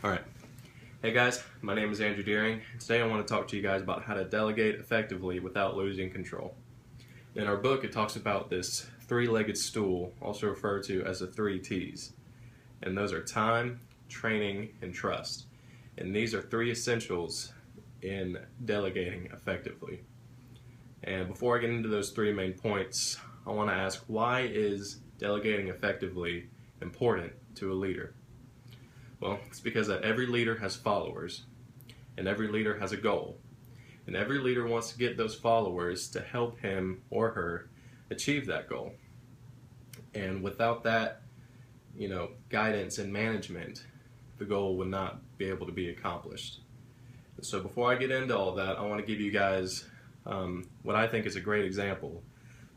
Alright, hey guys, my name is Andrew Deering. Today I want to talk to you guys about how to delegate effectively without losing control. In our book it talks about this three-legged stool, also referred to as the 3 T's. And those are time, training, and trust. And these are 3 essentials in delegating effectively. And before I get into those 3 main points, I want to ask, why is delegating effectively important to a leader? Well, it's because that every leader has followers, and every leader has a goal. And every leader wants to get those followers to help him or her achieve that goal. And without that, guidance and management, the goal would not be able to be accomplished. So before I get into all that, I want to give you guys what I think is a great example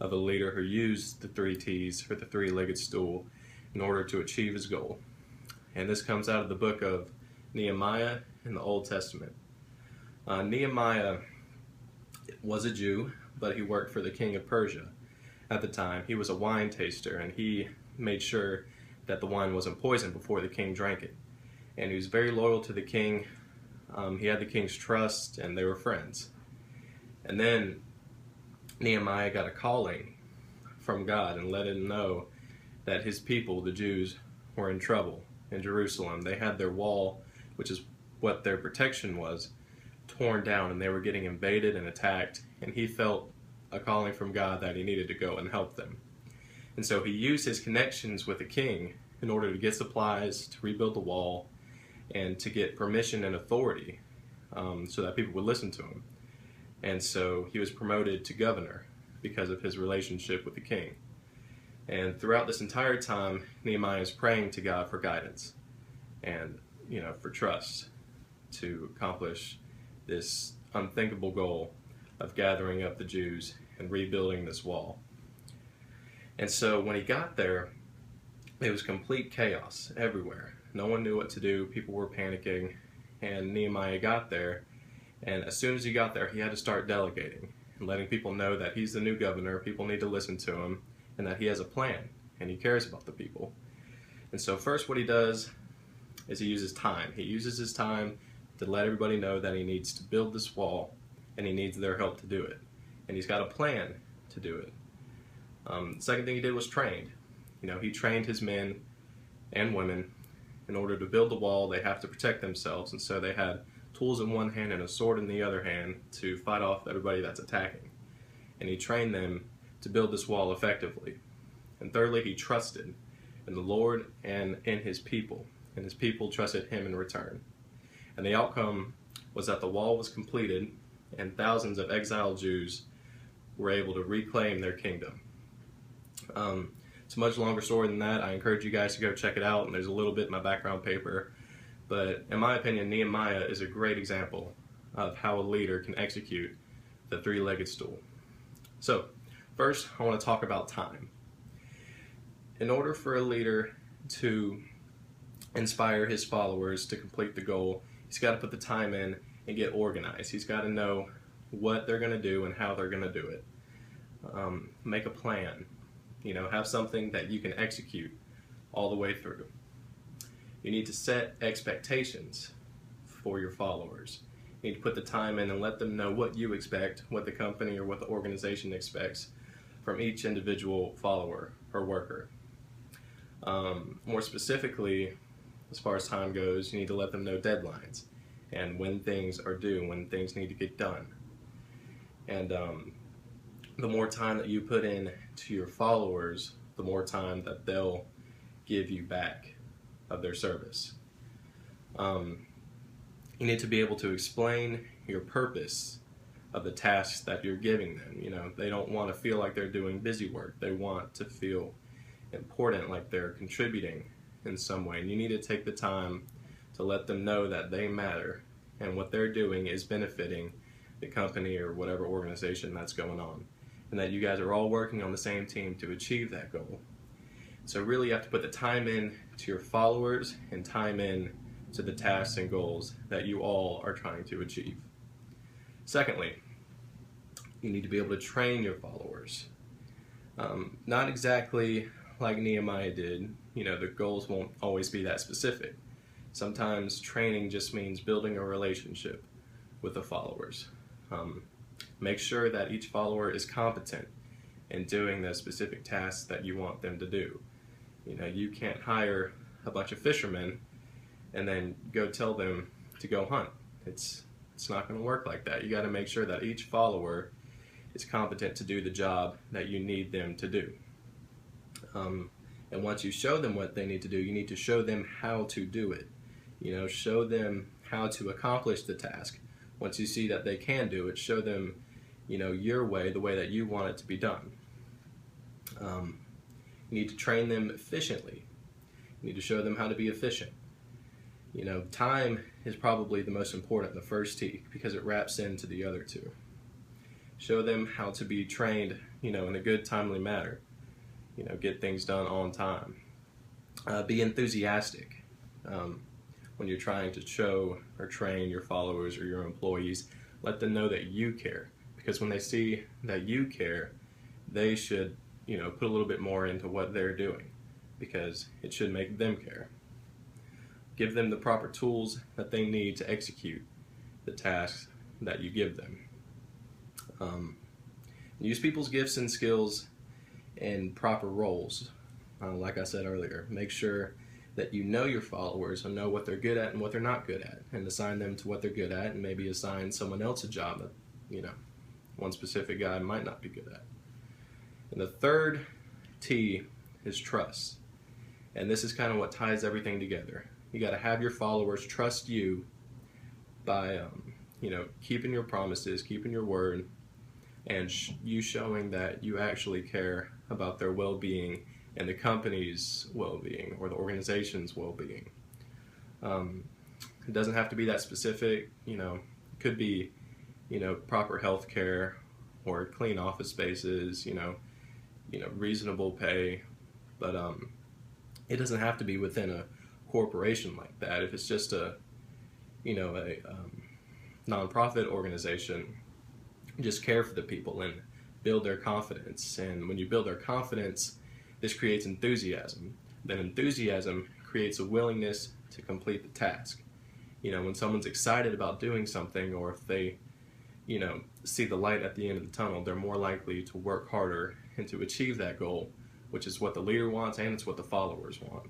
of a leader who used the 3 T's for the three-legged stool in order to achieve his goal. And this comes out of the book of Nehemiah in the Old Testament. Nehemiah was a Jew, but he worked for the king of Persia at the time. He was a wine taster, and he made sure that the wine wasn't poisoned before the king drank it. And he was very loyal to the king. He had the king's trust, and they were friends. And then Nehemiah got a calling from God and let him know that his people, the Jews, were in trouble in Jerusalem. They had their wall, which is what their protection was, torn down, and they were getting invaded and attacked, and he felt a calling from God that he needed to go and help them. And so he used his connections with the king in order to get supplies, to rebuild the wall, and to get permission and authority so that people would listen to him. And so he was promoted to governor because of his relationship with the king. And throughout this entire time, Nehemiah is praying to God for guidance and, for trust to accomplish this unthinkable goal of gathering up the Jews and rebuilding this wall. And so when he got there, it was complete chaos everywhere. No one knew what to do. People were panicking. And Nehemiah got there, and as soon as he got there, he had to start delegating and letting people know that he's the new governor, people need to listen to him, and that he has a plan, and he cares about the people. And so first what he does is he uses time. He uses his time to let everybody know that he needs to build this wall, and he needs their help to do it. And he's got a plan to do it. The second thing he did was trained. He trained his men and women. In order to build the wall, they have to protect themselves, and so they had tools in one hand and a sword in the other hand to fight off everybody that's attacking. And he trained them to build this wall effectively. And thirdly, he trusted in the Lord and in his people, and his people trusted him in return. And the outcome was that the wall was completed, and thousands of exiled Jews were able to reclaim their kingdom. It's a much longer story than that. I encourage you guys to go check it out, and there's a little bit in my background paper. But in my opinion, Nehemiah is a great example of how a leader can execute the three-legged stool. So, first, I want to talk about time. In order for a leader to inspire his followers to complete the goal, he's got to put the time in and get organized. He's got to know what they're going to do and how they're going to do it. Make a plan. Have something that you can execute all the way through. You need to set expectations for your followers. You need to put the time in and let them know what you expect, what the company or what the organization expects from each individual follower or worker. More specifically, as far as time goes, you need to let them know deadlines and when things are due, when things need to get done. And the more time that you put in to your followers, the more time that they'll give you back of their service. You need to be able to explain your purpose of the tasks that you're giving them. They don't want to feel like they're doing busy work. They want to feel important, like they're contributing in some way. And you need to take the time to let them know that they matter and what they're doing is benefiting the company or whatever organization that's going on, and that you guys are all working on the same team to achieve that goal. So really you have to put the time in to your followers and time in to the tasks and goals that you all are trying to achieve. Secondly, you need to be able to train your followers. Not exactly like Nehemiah did. The goals won't always be that specific. Sometimes training just means building a relationship with the followers. Make sure that each follower is competent in doing the specific tasks that you want them to do. You know, you can't hire a bunch of fishermen and then go tell them to go hunt. It's not going to work like that. You got to make sure that each follower is competent to do the job that you need them to do. And once you show them what they need to do, you need to show them how to do it. You know, show them how to accomplish the task. Once you see that they can do it, show them, you know, your way, the way that you want it to be done. You need to train them efficiently. You need to show them how to be efficient. You know, time is probably the most important, the first T, because it wraps into the other two. Show them how to be trained, you know, in a good, timely manner. You know, get things done on time. Be enthusiastic. When you're trying to show or train your followers or your employees, let them know that you care. Because when they see that you care, they should, you know, put a little bit more into what they're doing, because it should make them care. Give them the proper tools that they need to execute the tasks that you give them. Use people's gifts and skills in proper roles. Like I said earlier, make sure that you know your followers and know what they're good at and what they're not good at, and assign them to what they're good at, and maybe assign someone else a job that, you know, one specific guy might not be good at. And the third T is trust. And this is kind of what ties everything together. You got to have your followers trust you by, you know, keeping your promises, keeping your word, and you showing that you actually care about their well-being and the company's well-being or the organization's well-being. It doesn't have to be that specific. You know, it could be, you know, proper health care or clean office spaces, you know, reasonable pay, but it doesn't have to be within a corporation like that. If it's just a, you know, a nonprofit organization, just care for the people and build their confidence. And when you build their confidence, this creates enthusiasm. Then enthusiasm creates a willingness to complete the task. You know, when someone's excited about doing something, or if they, you know, see the light at the end of the tunnel, they're more likely to work harder and to achieve that goal, which is what the leader wants and it's what the followers want.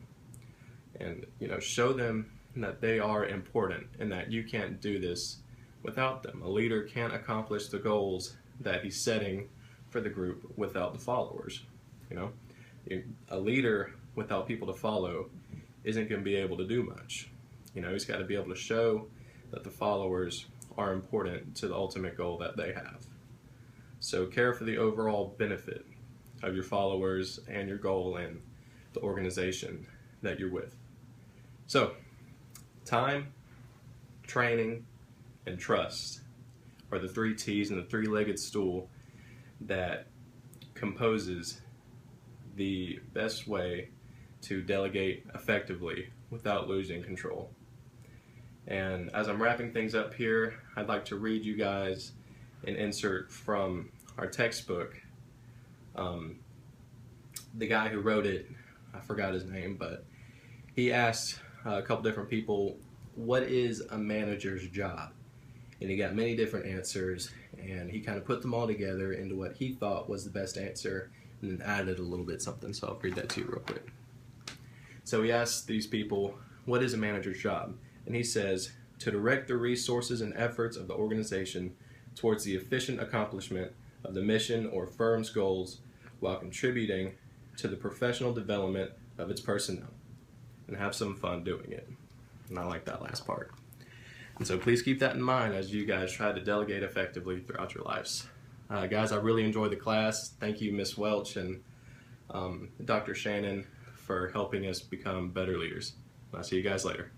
And, you know, show them that they are important and that you can't do this without them. A leader can't accomplish the goals that he's setting for the group without the followers. You know, a leader without people to follow isn't going to be able to do much. You know, he's got to be able to show that the followers are important to the ultimate goal that they have. So care for the overall benefit of your followers and your goal and the organization that you're with. So, time, training, and trust are the three T's in the three-legged stool that composes the best way to delegate effectively without losing control. And as I'm wrapping things up here, I'd like to read you guys an insert from our textbook. The guy who wrote it, I forgot his name, but he asked a couple different people, what is a manager's job? And he got many different answers, and he kind of put them all together into what he thought was the best answer, and then added a little bit something, so I'll read that to you real quick. So he asked these people, what is a manager's job? And he says, to direct the resources and efforts of the organization towards the efficient accomplishment of the mission or firm's goals while contributing to the professional development of its personnel, and have some fun doing it. And I like that last part. And so please keep that in mind as you guys try to delegate effectively throughout your lives. Guys, I really enjoyed the class. Thank you, Ms. Welch and Dr. Shannon, for helping us become better leaders. I'll see you guys later.